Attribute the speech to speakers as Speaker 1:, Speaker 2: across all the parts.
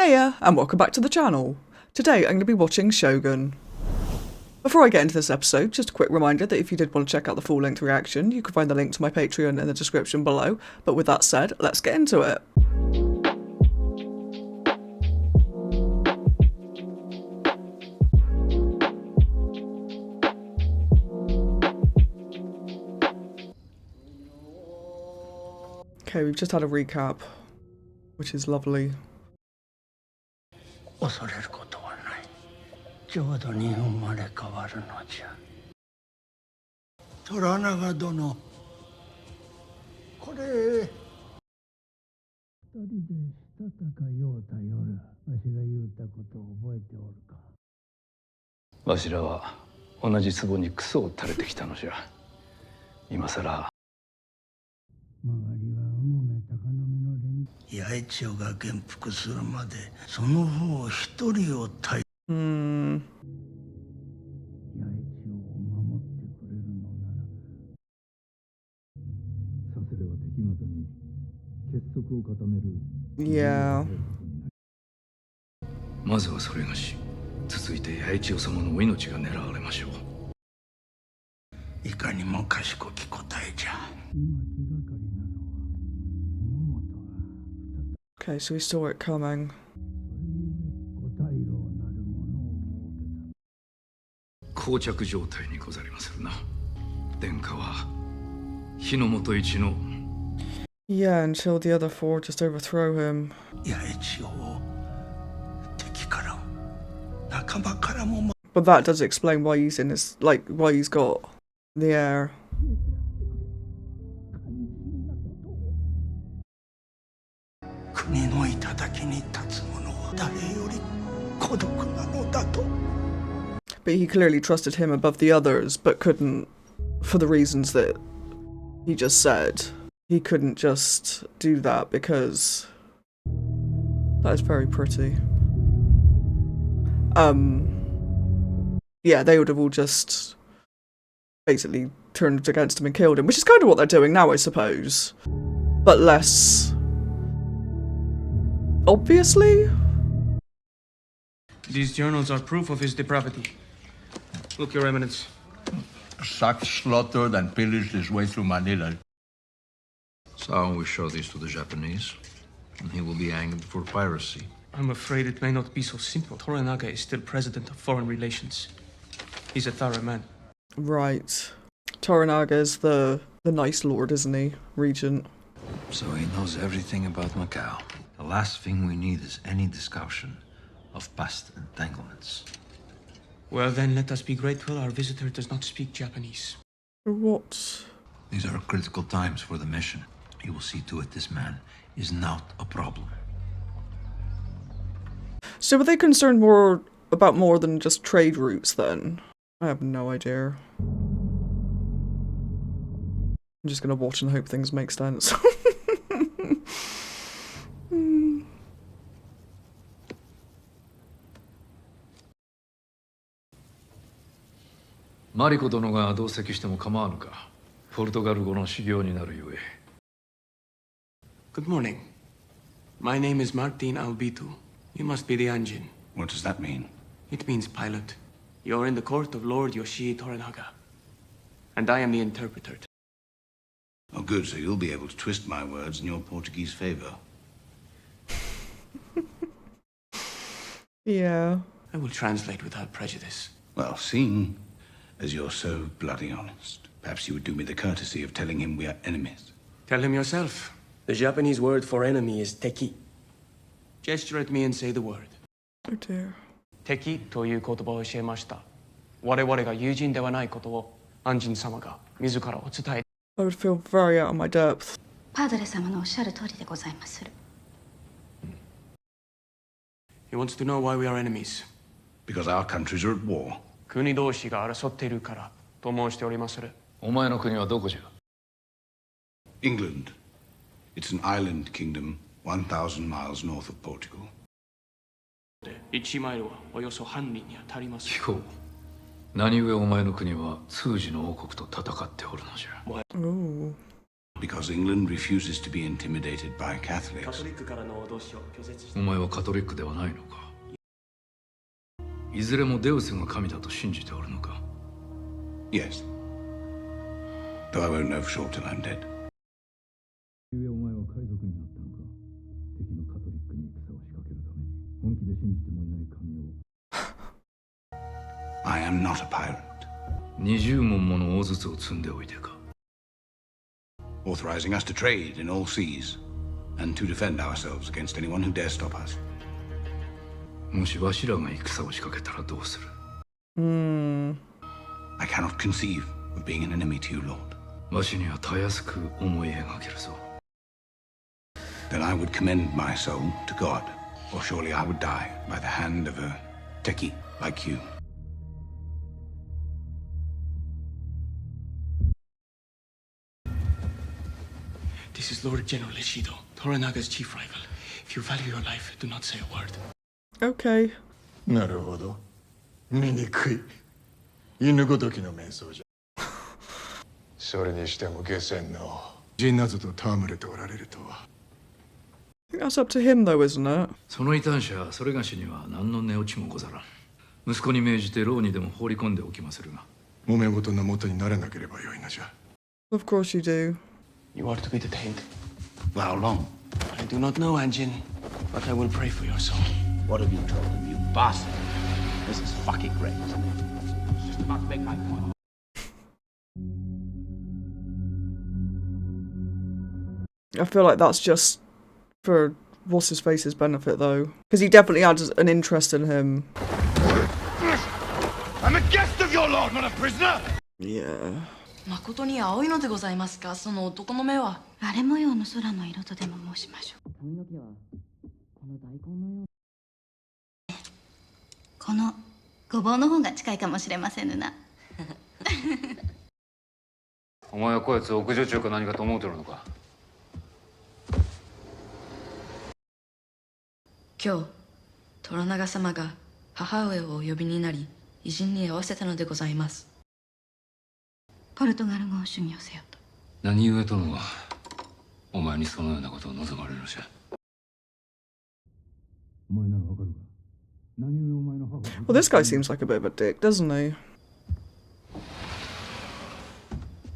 Speaker 1: Heya, and welcome back to the channel. Today I'm going to be watching Shogun. Before I get into this episode, just a quick reminder that if you did want to check out the full-length reaction, you can find the link to my Patreon in the description below. But with that said, let's get into it. Okay, we've just had a recap, which is lovely.
Speaker 2: 恐れることはない。ちょうど2分まで変わるのじゃ。虎長殿、これ。二人でしたたかようた夜、わしが言うたことを覚えておるか。
Speaker 3: わしらは同じ壺にクソを垂れてきたのじゃ。今さら。
Speaker 2: 曲がりはうもめ高野目の連八重千代が元服するまでその方一人を対八重千代を守ってくれるのならさせれば敵方に結束を固める。
Speaker 1: Yeah.
Speaker 3: まずはそれがし、続いて八重千代様のお命が狙われましょう。
Speaker 2: いかにも賢き答えじゃ。
Speaker 1: Okay, so we saw it coming.
Speaker 3: 膠着状態にござりまするな。殿下は日の本一の。
Speaker 1: Yeah, until the other four just overthrow him.
Speaker 2: 八重千代を敵からも仲間からも。
Speaker 1: But that does explain why he's in his, like, why he's got the air.
Speaker 2: 国の頂に立つ者は誰より孤独なのだと。
Speaker 1: But he clearly trusted him above the others, but couldn't, for the reasons that he just said. He couldn't just do that because that is very pretty. Yeah, they would have all just basically turned against him and killed him, which is kind of what they're doing now, I suppose. But less obviously?
Speaker 4: These journals are proof of his depravity. Look, Your Eminence.
Speaker 5: Sacked, slaughtered, and pillaged his way through Manila.
Speaker 6: Sao will show these to the Japanese, and he will be hanged for piracy.
Speaker 4: I'm afraid it may not be so simple. Toranaga is still president of foreign relations. He's a thorough man.
Speaker 1: Right. Toranaga's the nice lord, isn't he? Regent.
Speaker 6: So he knows everything about Macau. The last thing we need is any discussion of past entanglements.
Speaker 4: Well, then, let us be grateful our visitor does not speak Japanese.
Speaker 1: What?
Speaker 6: These are critical times for the mission. He will see to it this man is not a problem.
Speaker 1: So were they concerned more about more than just trade routes then? I have no idea. I'm just gonna watch and hope things make sense.
Speaker 3: Mariko 殿が同席しても構わぬか。ポルトガル語の修行になるゆえ。
Speaker 4: Good morning. My name is Martin Albitu. You must be the Anjin.
Speaker 5: What does that mean?
Speaker 4: It means pilot. You're in the court of Lord Yoshii Toranaga. And I am the interpreter.
Speaker 5: Oh, good, so you'll be able to twist my words in your Portuguese favor.
Speaker 1: Yeah.
Speaker 4: I will translate without prejudice.
Speaker 5: Well, seeing as you're so bloody honest, perhaps you would do me the courtesy of telling him we are enemies.
Speaker 4: Tell him yourself.
Speaker 7: The Japanese word for enemy is teki.
Speaker 4: Gesture at me and say the word.
Speaker 1: Oh dear.
Speaker 4: 敵という言葉を教えました。我々が友人ではないことを安人様が自らお伝え。
Speaker 1: I would feel very out of my depth.
Speaker 8: パードレ様のおっしゃる通りでございまする。
Speaker 4: He wants to know why we are enemies.
Speaker 5: Because our countries are at war.
Speaker 4: 国同士が争っているからと申しておりまする。
Speaker 3: お前の国はどこじゃ。
Speaker 5: England. It's an island kingdom 1,000 miles north of Portugal.
Speaker 4: 1マイルはおよそ半里に当たります。
Speaker 3: 聞こう。何故お前の国は通詞の王国と戦っておるのじゃ。
Speaker 1: Ooh.
Speaker 5: Because England refuses to be intimidated by
Speaker 7: カ
Speaker 5: Catholics.
Speaker 7: トリックからの脅しを拒絶し
Speaker 3: お
Speaker 7: て
Speaker 3: 前はカトリックではないのか。いずれもデウスが神だと信じておるのか。
Speaker 5: Yes. Though I won't know for sure till I'm dead.
Speaker 3: ゆえお前は海賊になったのか。敵のカトリックに戦を仕掛けるために本気で信じてもいない神を。
Speaker 5: I am not a pirate.
Speaker 3: 20門もの大筒を積んでおいてか。
Speaker 5: Authorizing us to trade in all seas and to defend ourselves against anyone who dare stop us.
Speaker 3: もしわしらが戦を仕掛けたらどうする。
Speaker 5: I cannot conceive of being an enemy to you, Lord.
Speaker 3: わしにはたやすく思い描けるぞ。
Speaker 5: Then I would commend my soul to God, or surely I would die by the hand of a techie like you.
Speaker 4: This is Lord General Ishido, Toranaga's chief rival. If you value your life, do not say a word.
Speaker 1: Okay.
Speaker 2: なるほど。醜い。犬ごときの瞑想じゃ。それにしても下船の陣などと戯れておられるとは。
Speaker 1: I think that's up to him though, isn't it?
Speaker 3: その異端者それがしには何の値落ちもござらん。息子に命じて牢にでも放り込んでおきまするが。
Speaker 2: 揉め事の元にならなければよいのじゃ。
Speaker 1: Of course you do.
Speaker 4: You are to be detained.
Speaker 5: For how long?
Speaker 4: I do not know, Anjin, but I will pray for your soul.
Speaker 5: What have you told him, you bastard? This is fucking great. Just about to make my point.
Speaker 1: I feel like that's just for what's his face's benefit though, because he definitely had an interest in him.
Speaker 2: I'm a guest of your lord, not a prisoner!
Speaker 1: Yeah.
Speaker 9: 誠に青いのでございますか、その男の目は。
Speaker 8: 荒れ模様の空の色とでも申しましょう。
Speaker 9: 髪の毛はこの大根のよう。
Speaker 8: このごぼうの方が近いかもしれませぬな。
Speaker 3: お前はこやつ屋上中か何かと思うてるのか。
Speaker 9: 今日虎長様が母上をお呼びになり、偉人に会わせたのでございます。
Speaker 8: ポルトガル語を修行せよと。
Speaker 3: 何故殿はお前にそのようなことを望まれるのじゃ。お前ならわかるか。何故お前の母は。
Speaker 1: Well, this guy seems like a bit of a dick, doesn't he?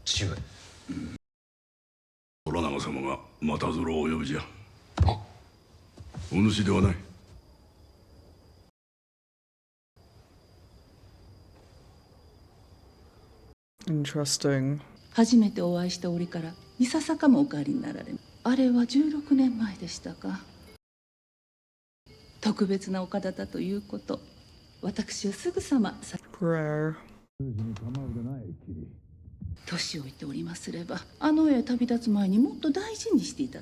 Speaker 3: 父上。
Speaker 10: 虎長様がまたぞろをお呼びじゃ。お主ではない。
Speaker 1: Interesting.
Speaker 11: 初めてお会いした折からいささかもお帰りになられん。あれは16年前でしたか。特別なお方だということ、私はすぐさま。
Speaker 1: Prayer.
Speaker 11: 年老いておりますれば、あの世へ旅立つ前にもっと大事にしていた。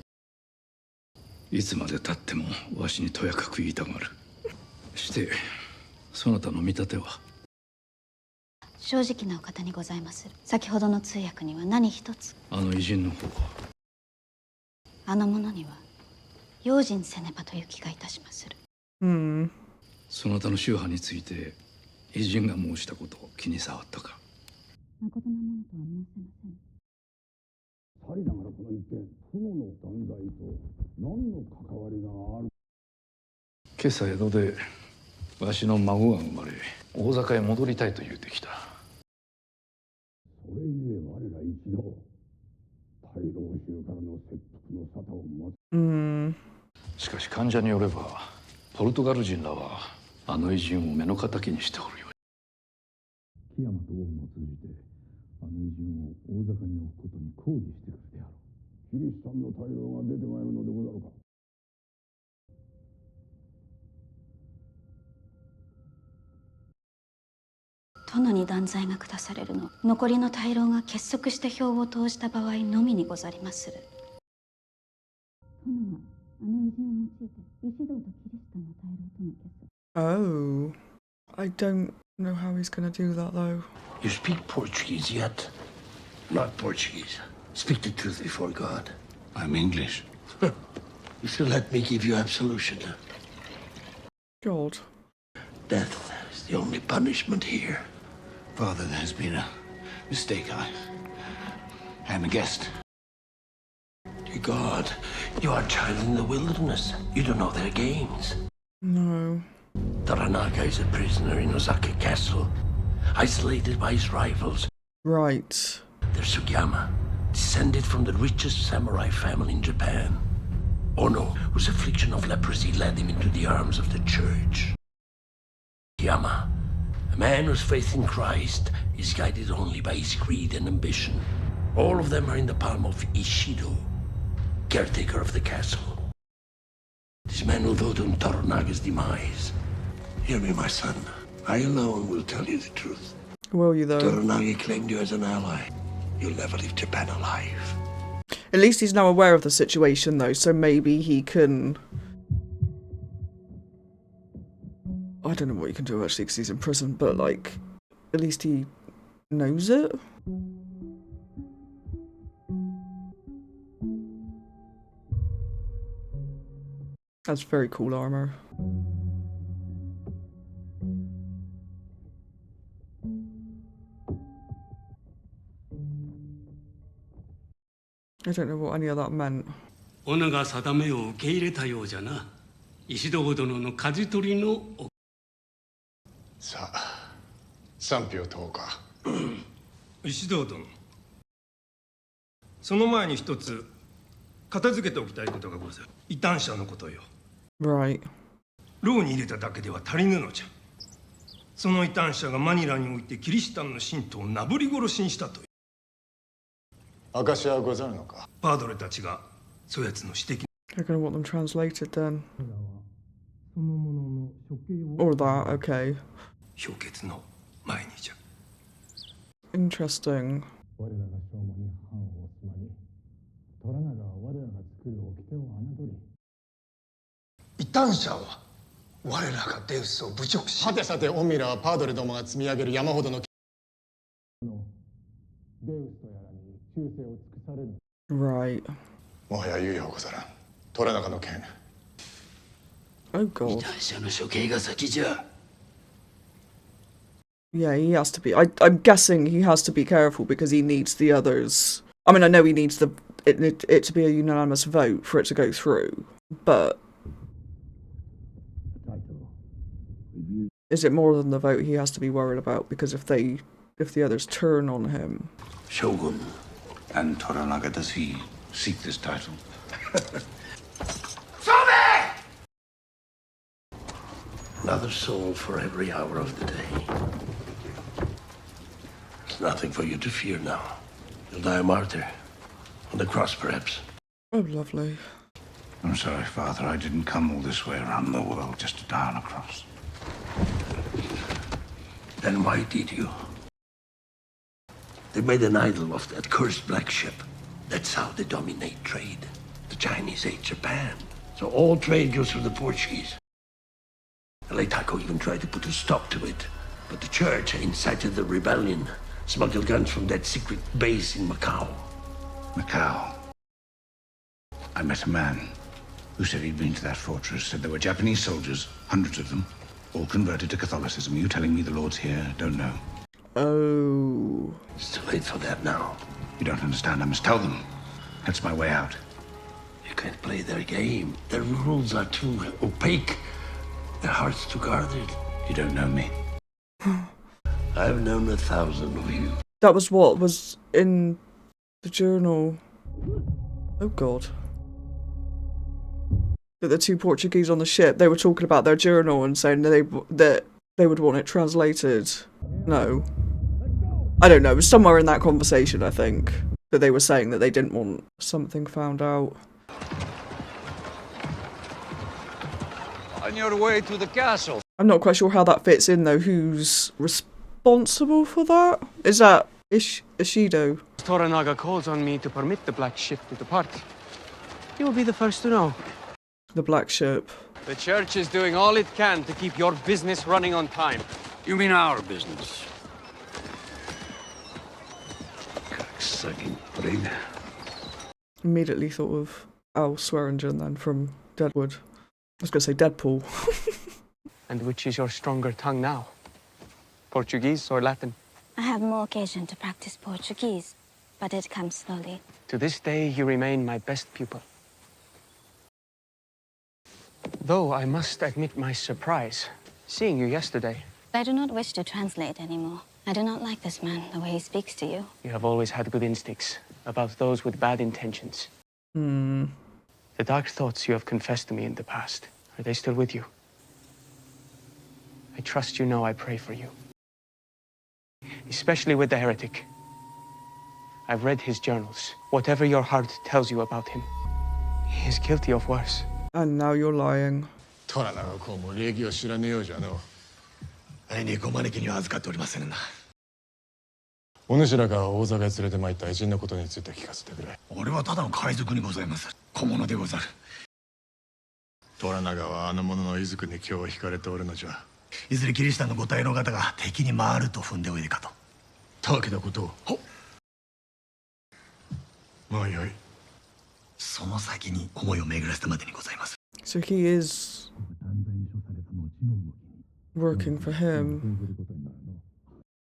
Speaker 3: いつまでたってもわしにとやかく言いたがる。してそなたの見立ては。
Speaker 8: 正直なお方にございまする。先ほどの通訳には何一つ。
Speaker 3: あの偉人の方は。
Speaker 8: あの者には用心せねばという気がいたしまする。
Speaker 3: そなたの宗派について偉人が申したことを気に障ったか。
Speaker 8: 誠なものとは申せません。
Speaker 10: さりながらこの一件、殿の断罪と何の関わりがある。
Speaker 3: 今朝江戸でわしの孫が生まれ、大坂へ戻りたいと言うてきた。
Speaker 10: それゆえ我ら一同、大老衆からの切腹の沙汰を待つ。
Speaker 3: しかし患者によれば、ポルトガル人らはあの偉人を目の敵にしておるよ。木山と王を通じて、あの偉人を大坂に置くことに抗議してくるであろう。
Speaker 10: キリシタンの大老が出てまいるのでござるか。
Speaker 8: 殿に断罪が下されるの、残りの大老が結束して票を投じた場合のみにござりまする。殿はあの偉人を用いて一同とキリシタンの大老との結束。
Speaker 1: Oh. I don't know how he's gonna do that though.
Speaker 10: You speak Portuguese yet? Not Portuguese. Speak the truth before God.
Speaker 5: I'm English.
Speaker 10: You should let me give you absolution.
Speaker 1: God.
Speaker 10: Death is the only punishment here.
Speaker 5: Father, there has been a mistake. I am a guest.
Speaker 12: God, you are a child in the wilderness. You don't know their games.
Speaker 1: No.
Speaker 12: Toranaga is a prisoner in Osaka Castle, isolated by his rivals.
Speaker 1: Right.
Speaker 12: There's Sugiyama, descended from the richest samurai family in Japan. Ono, whose affliction of leprosy led him into the arms of the church. Yama, a man whose faith in Christ is guided only by his greed and ambition. All of them are in the palm of Ishido, caretaker of the castle. This man will vote on Toranaga's demise. Hear me, my son. I alone will tell you the truth.
Speaker 1: Will you, though?
Speaker 12: Toranaga claimed you as an ally. You'll never leave Japan alive.
Speaker 1: At least he's now aware of the situation, though, so maybe he can... I don't know what you can do, actually, because he's in prison, but, like, at least he knows it? That's very cool armor. I don't know what any of that meant.
Speaker 13: 斧が定めを受け入れたようじゃな。石堂殿の舵取りの。
Speaker 2: さあ、賛否を問おうか。
Speaker 14: 石堂殿。その前に一つ片付けておきたいことがござる。異端者のことよ。
Speaker 1: Right.
Speaker 14: 牢に入れただけでは足りぬのじゃ。その異端者がマニラにおいてキリシタンの信徒をなぶり殺しにしたという。
Speaker 2: 証はござるのか。
Speaker 14: パードレたちがそやつの指摘。
Speaker 1: They're gonna want them translated then. Or that, okay.
Speaker 14: 氷結の前にじゃ。
Speaker 1: Interesting.
Speaker 10: 我らが正門に藩を押すまに、虎長は我らが作る掟を侮り。
Speaker 14: 異端者は我らがデウスを侮辱し。
Speaker 2: はてさて、オミラはパードレどもが積み上げる山ほどの
Speaker 10: デウスとやらに忠誠を尽くされる。
Speaker 1: Right.
Speaker 2: もはや猶予ござらん。虎長の剣。
Speaker 1: Oh god.
Speaker 12: 異端者の処刑が先じゃ。
Speaker 1: Yeah, he has to be. I'm guessing he has to be careful because he needs the others. I mean, I know he needs it to be a unanimous vote for it to go through, but is it more than the vote he has to be worried about? Because if the others turn on him,
Speaker 5: Shogun. And Toranaga, does he seek this title?
Speaker 12: Another soul for every hour of the day. It's nothing for you to fear now. You'll die a martyr. On the cross, perhaps.
Speaker 1: oh lovely.
Speaker 5: I'm sorry, Father. I didn't come all this way around the world just to die on a cross.
Speaker 12: Then why did you? They made an idol of that cursed black ship. That's how they dominate trade. The Chinese hate Japan, so all trade goes through the Portuguese. The late Taiko even tried to put a stop to it, but the church incited the rebellion, smuggled guns from that secret base in Macau.
Speaker 5: Macau. I met a man who said he'd been to that fortress, said there were Japanese soldiers, hundreds of them, all converted to Catholicism. Are you telling me the Lord's here? Don't know.
Speaker 1: Oh.
Speaker 12: It's too late for that now.
Speaker 5: You don't understand. I must tell them. That's my way out.
Speaker 12: You can't play their game. Their rules are too opaque. Their hearts too guarded.
Speaker 5: You don't know me.
Speaker 12: I've known 1,000 of you.
Speaker 1: That was what was in the journal. Oh god. That the two Portuguese on the ship, they were talking about their journal and saying that they would want it translated. No. I don't know, it was somewhere in that conversation, I think, that they were saying that they didn't want something found out.
Speaker 6: On your way to the castle.
Speaker 1: I'm not quite sure how that fits in though. Who's responsible for that? Is that Ishido?
Speaker 4: Toranaga calls on me to permit the black ship to depart. You will be the first to know.
Speaker 1: The black ship.
Speaker 4: The church is doing all it can to keep your business running on time.
Speaker 6: You mean our business?
Speaker 12: Cocksucking prig.
Speaker 1: Immediately thought of Al Swearingen then from Deadwood. I was going to say Deadpool.
Speaker 4: And which is your stronger tongue now? Portuguese or Latin?
Speaker 8: I have more occasion to practice Portuguese, but it comes slowly.
Speaker 4: To this day, you remain my best pupil. Though I must admit my surprise, seeing you yesterday.
Speaker 8: I do not wish to translate anymore. I do not like this man, the way he speaks to you.
Speaker 4: You have always had good instincts about those with bad intentions.
Speaker 1: Hmm.
Speaker 4: The dark thoughts you have confessed to me in the past, are they still with you? I trust you know I pray for you. Especially with the heretic. I've read his journals. Whatever your heart tells you about him, he is guilty of worse.
Speaker 1: And now you're lying.
Speaker 2: 虎長公も礼儀を知らねえようじゃの。
Speaker 14: あいにご招きには預かっておりませんな。
Speaker 2: お主らが大坂へ連れて参った偉人のことについて聞かせてくれ。
Speaker 14: 俺はただの海賊にございます。小物でござる。
Speaker 2: 虎長はあの者の衣服に今日は惹かれておるのじゃ。
Speaker 14: いずれキリシタンのご大老方が敵に回ると踏んでおいでかと。たわけたことを。まあよい。その先に思いを巡らせたまでにございます。
Speaker 1: So he is working for him.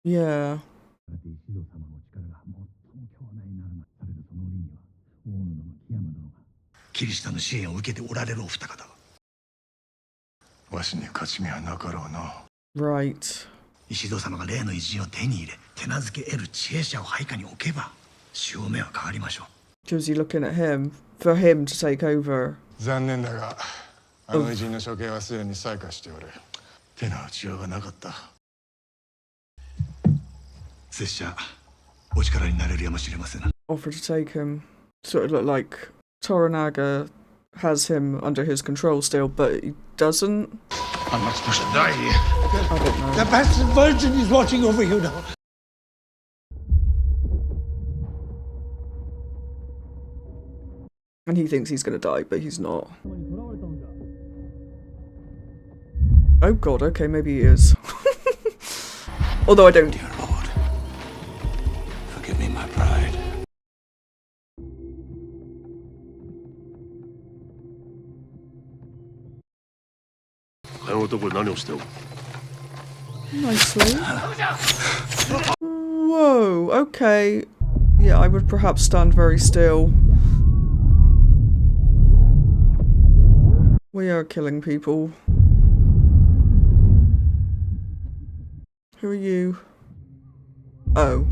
Speaker 1: Yeah.
Speaker 14: キリシタンの支援を受けておられるお二方は。
Speaker 2: わしに勝ち目はなかろうな。
Speaker 1: Right.
Speaker 14: 石堂様が例の偉人を手に入れ手なずけ得る知恵者を配下に置けば潮目は変わりましょう。
Speaker 1: So is he looking at him for him to take over?
Speaker 2: 残念だが、あの偉人の処刑はすでに再開しておる。手の打ちようがなかった。
Speaker 14: 拙者、お力になれるやもしれません。
Speaker 1: Offer to take him. Sort of look like Toranaga has him under his control still, but he doesn't.
Speaker 5: I'm not supposed to die here.
Speaker 1: I don't know.
Speaker 5: The bastard virgin is watching over you now.
Speaker 1: And he thinks he's gonna die, but he's not. Oh god, okay, maybe he is. Although I don't.
Speaker 5: Dear Lord, forgive me my pride.
Speaker 1: Nicely. Whoa, okay. Yeah, I would perhaps stand very still. We are killing people. Who are you? Oh.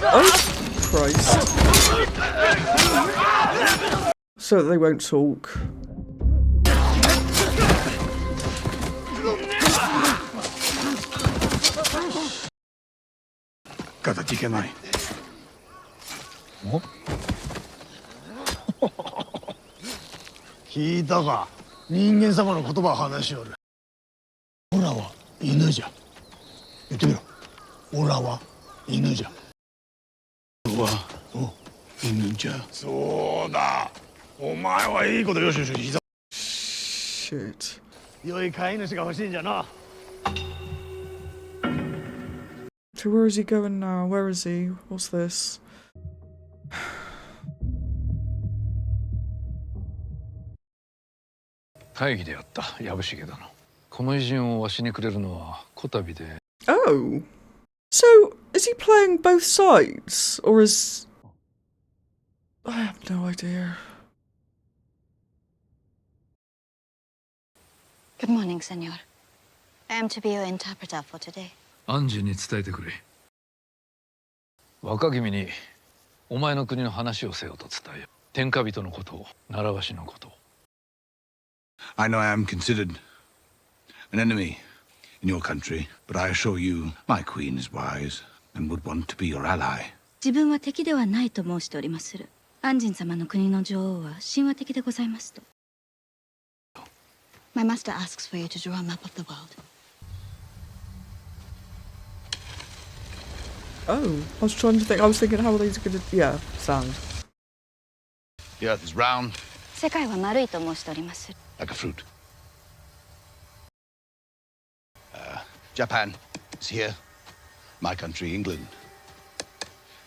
Speaker 1: Oh, Christ. So they won't talk.
Speaker 5: Gotta take mine.
Speaker 14: 聞いたか人間様の言葉を話しおる。オラは犬じゃ。言ってみろ。オラは犬じゃ。
Speaker 5: オラは犬じゃ。そうだ。お前はいいことよしよし膝。
Speaker 1: Shit.
Speaker 14: 良い飼い主が欲しいんじゃな。
Speaker 1: So where is he going now? Where is he? What's this?
Speaker 3: 大義であった藪重殿。この偉人をわしにくれるのはこたびで。
Speaker 1: Oh. So is he playing both sides? Or is... I have no idea.
Speaker 8: Good morning, Senor. I am to be your interpreter for today.
Speaker 3: アンジに伝えてくれ。若君にお前の国の話をせよと伝えよ。天下人のことを、習わしのことを。
Speaker 5: I know I am considered an enemy in your country, but I assure you, my queen is wise and would want to be your ally.
Speaker 8: 自分は敵ではないと申しておりまする。安仁様の国の女王は神話的でございますと。My master asks for you to draw a map of the world.
Speaker 1: Oh, I was trying to think. I was thinking how these are going to, yeah, sound.
Speaker 5: The earth is round,
Speaker 8: 世界は丸いと申しておりまする。
Speaker 5: like a fruit. Japan is here. My country, England,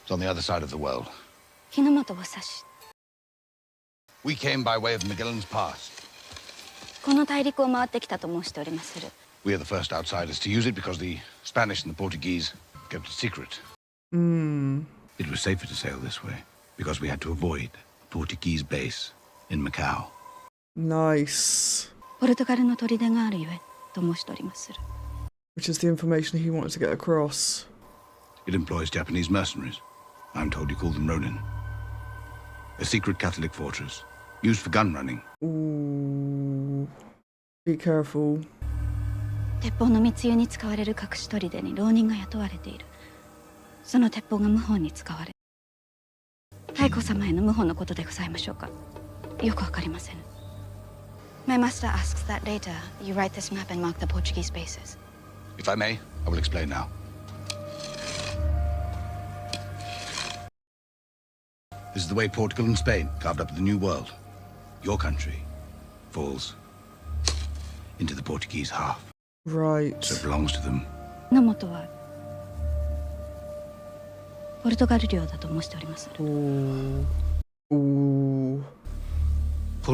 Speaker 5: is on the other side of the world.
Speaker 8: 日の本を指し、
Speaker 5: We came by way of Magellan's Pass.
Speaker 8: この大陸を回ってきたと申しておりまする。
Speaker 5: We are the first outsiders to use it because the Spanish and the Portuguese kept it secret. It was safer to sail this way because we had to avoid a Portuguese base in Macau.
Speaker 1: Nice.
Speaker 8: ポルトガルの砦があるゆえと申しておりまする。
Speaker 1: Which is the information he wanted to get across.
Speaker 5: It employs Japanese mercenaries. I'm told you call them Ronin. A secret Catholic fortress, used for gun running.
Speaker 1: Ooh. Be careful.
Speaker 8: 鉄砲の密輸に使われる隠し砦に浪人が雇われている。その鉄砲が謀反に使われ。太后様への謀反のことでございましょうか。よくわかりません。My master asks that later you write this map and mark the Portuguese bases.
Speaker 5: If I may, I will explain now. This is the way Portugal and Spain carved up the New World. Your country falls into the Portuguese half.
Speaker 1: Right.
Speaker 5: So it belongs to them.
Speaker 8: の元はポルトガル領だと申しております。
Speaker 3: ポ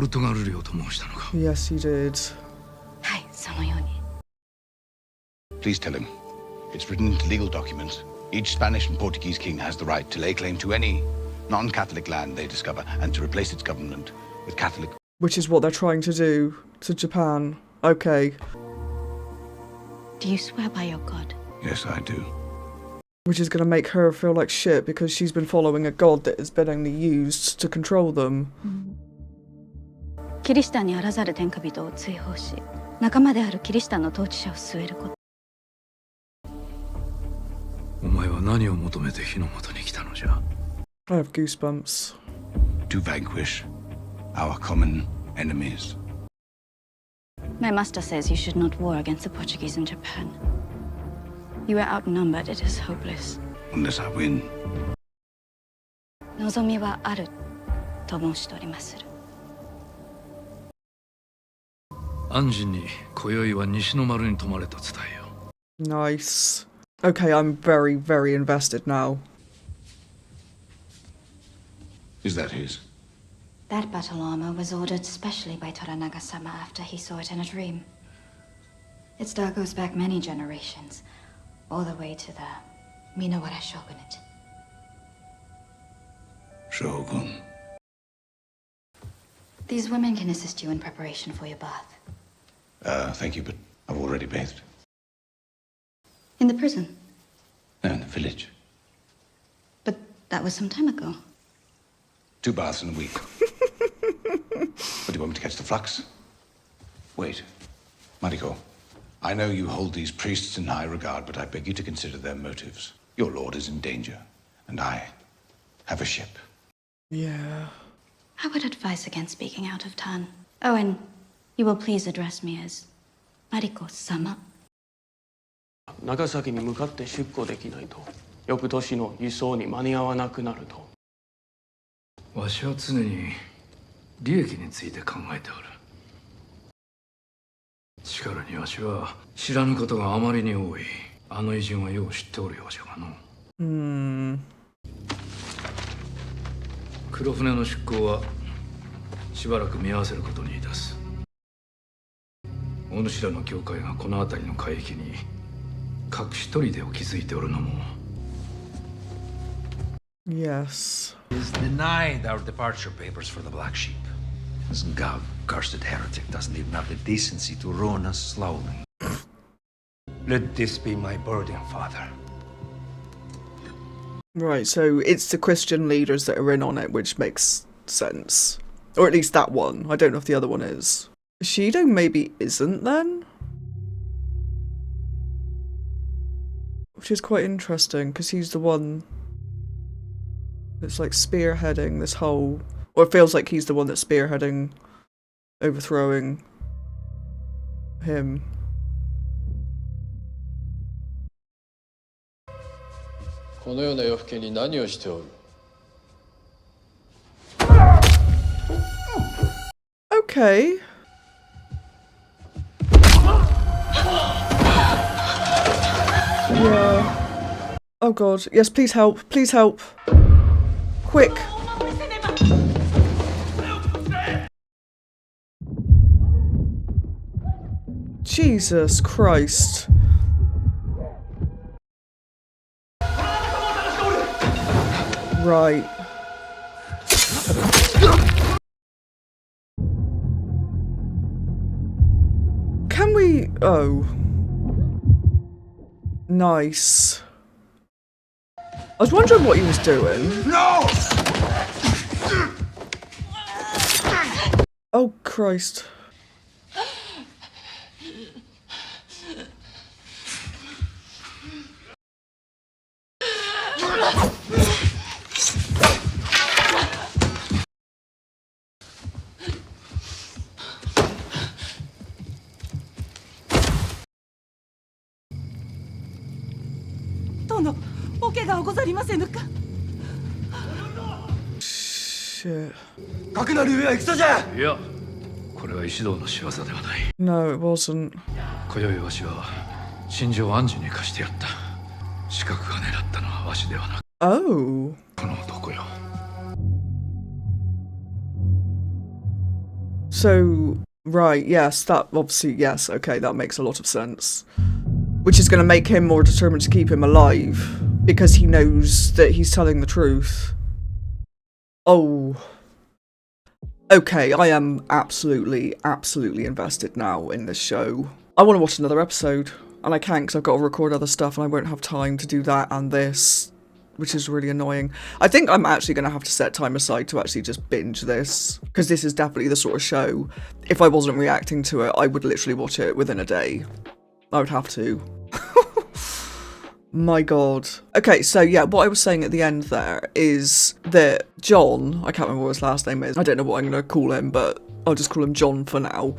Speaker 3: ルトガル領と申したのか。
Speaker 1: Yes, he did.
Speaker 8: はい、そのように。
Speaker 5: Please tell him. It's written into legal documents. Each Spanish and Portuguese king has the right to lay claim to any non-Catholic land they discover and to replace its government with Catholic.
Speaker 1: Which is what they're trying to do to Japan. Okay.
Speaker 8: Do you swear by your god?
Speaker 5: Yes, I do.
Speaker 1: Which is going to make her feel like shit because she's been following a god that has been only used to control them.
Speaker 8: キリシタンにあらざる天下人を追放し、仲間であるキリシタンの統治者を据えること。
Speaker 3: お前は何を求めて火の元に来たのじゃ。
Speaker 1: I have goosebumps.
Speaker 5: To vanquish our common enemies.
Speaker 8: My master says you should not war against the Portuguese in Japan. You are outnumbered, it is hopeless.
Speaker 5: Unless I win.
Speaker 8: 望みはあると申しておりまする。
Speaker 3: 安心に今宵は西の丸に泊まれと伝えよう。
Speaker 1: Nice. Okay, I'm very, very invested now.
Speaker 5: Is that his?
Speaker 8: That battle armor was ordered specially by Toranaga-sama after he saw it in a dream. Its star goes back many generations, all the way to the Minowara Shogunate.
Speaker 5: Shogun.
Speaker 8: These women can assist you in preparation for your bath.
Speaker 5: Thank you, but I've already bathed.
Speaker 8: In the prison?
Speaker 5: No, in the village.
Speaker 8: But that was some time ago.
Speaker 5: 2 baths in a week. What, do you want me to catch the flux? Wait. Mariko, I know you hold these priests in high regard, but I beg you to consider their motives. Your lord is in danger, and I have a ship.
Speaker 1: Yeah.
Speaker 8: I would advise against speaking out of turn. Oh, and you will please address me as Mariko-sama.
Speaker 4: 長崎に向かって出港できないと翌年の輸送に間に合わなくなると。
Speaker 3: わしは常に利益について考えておる。しかるにわしは知らぬことがあまりに多い。あの偉人はよう知っておるようじゃがの。黒船の出港はしばらく見合わせることにいたす。お主らの教会がこの辺りの海域に隠し砦を築いておるのも。
Speaker 1: Yes.
Speaker 6: He's denied our departure papers for the Black Sheep. This Gav, cursed heretic, doesn't even have the decency to ruin us slowly.
Speaker 7: Let this be my burden, Father.
Speaker 1: Right, so it's the Christian leaders that are in on it, which makes sense. Or at least that one. I don't know if the other one is. Shido maybe isn't then? Which is quite interesting, because he's the one that's like spearheading this whole... Or it feels like he's the one that's spearheading overthrowing him. Okay. Yeah. Oh god. Yes, please help. Please help. Quick. Jesus Christ. Right. Can we... Oh. Nice. I was wondering what he was doing.
Speaker 2: No!
Speaker 1: Oh, Christ. Shit.
Speaker 7: かくなる上は戦じゃ。
Speaker 3: いや、これは石堂の仕業ではない。
Speaker 1: No, it wasn't.
Speaker 3: 今宵わしは真珠を暗示に貸してやった。刺客が狙ったのはわしではなく、
Speaker 1: Oh.
Speaker 3: この男よ。
Speaker 1: So, right, yes, that obviously, yes, okay, that makes a lot of sense. Which is going to make him more determined to keep him alive, because he knows that he's telling the truth. Oh. Okay, I am absolutely invested now in this show. I want to watch another episode, and I can't because I've got to record other stuff and I won't have time to do that and this, which is really annoying. I think I'm actually going to have to set time aside to actually just binge this, because this is definitely the sort of show, if I wasn't reacting to it, I would literally watch it within a day. I would have to. My god. Okay, so yeah, what I was saying at the end there is that John, I can't remember what his last name is, I don't know what I'm going to call him, but I'll just call him John for now.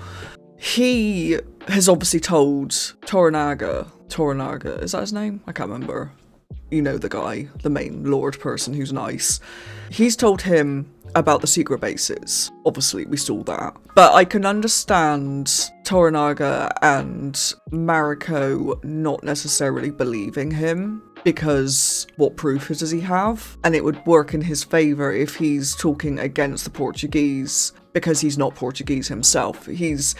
Speaker 1: He has obviously told Toranaga, is that his name? I can't remember. You know the guy, the main lord person who's nice. He's told him about the secret bases. Obviously, we saw that. But I can understand Toranaga and Mariko not necessarily believing him, because what proof does he have? And it would work in his favour if he's talking against the Portuguese, because he's not Portuguese himself. He's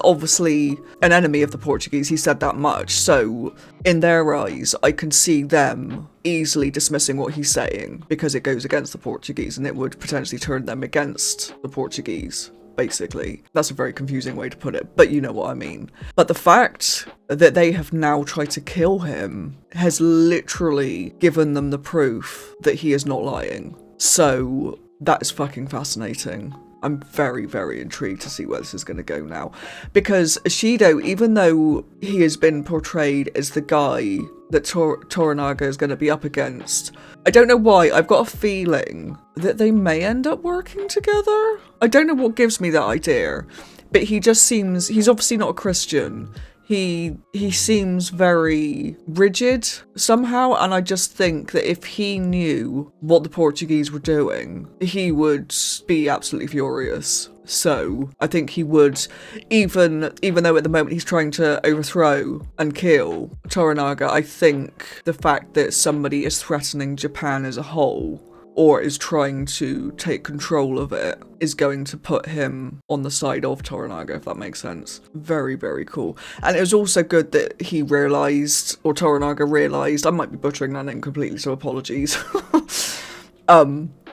Speaker 1: obviously an enemy of the Portuguese, he said that much, so in their eyes, I can see them easily dismissing what he's saying, because it goes against the Portuguese, and it would potentially turn them against the Portuguese. Basically. That's a very confusing way to put it, but you know what I mean. But the fact that they have now tried to kill him has literally given them the proof that he is not lying. So that is fucking fascinating. I'm very, very intrigued to see where this is going to go now. Because Ishido, even though he has been portrayed as the guy that Toranaga is going to be up against, I don't know why, I've got a feeling that they may end up working together. I don't know what gives me that idea, but he just seems, he's obviously not a Christian. He seems very rigid somehow, and I just think that if he knew what the Portuguese were doing, he would be absolutely furious. So I think he would, even though at the moment he's trying to overthrow and kill Toranaga, I think the fact that somebody is threatening Japan as a whole, or is trying to take control of it, is going to put him on the side of Toranaga, if that makes sense. Very, very cool. And it was also good that he realised, or Toranaga realised, I might be butchering that name completely, so apologies.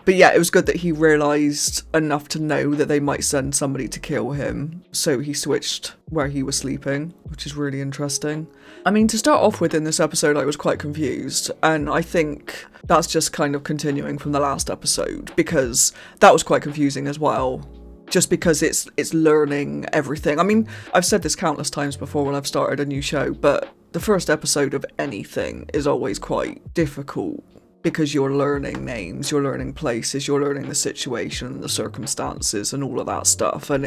Speaker 1: But yeah, it was good that he realised enough to know that they might send somebody to kill him, so he switched where he was sleeping, which is really interesting. I mean, to start off with in this episode, I was quite confused, and I think that's just kind of continuing from the last episode, because that was quite confusing as well, just because it's learning everything. I mean, I've said this countless times before when I've started a new show, but the first episode of anything is always quite difficult, because you're learning names, you're learning places, you're learning the situation and the circumstances and all of that stuff, and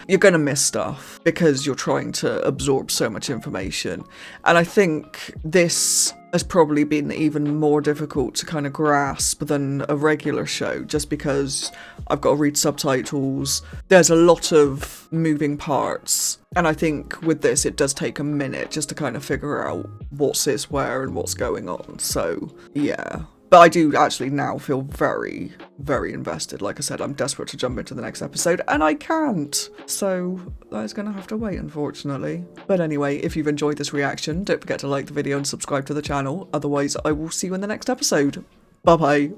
Speaker 1: you're gonna miss stuff because you're trying to absorb so much information. And I think this has probably been even more difficult to kind of grasp than a regular show, just because I've got to read subtitles, there's a lot of moving parts, and I think with this it does take a minute just to kind of figure out what sits where and what's going on. So yeah, But I do actually now feel very, very invested. Like I said, I'm desperate to jump into the next episode, and I can't. So that is going to have to wait, unfortunately. But anyway, if you've enjoyed this reaction, don't forget to like the video and subscribe to the channel. Otherwise, I will see you in the next episode. Bye-bye.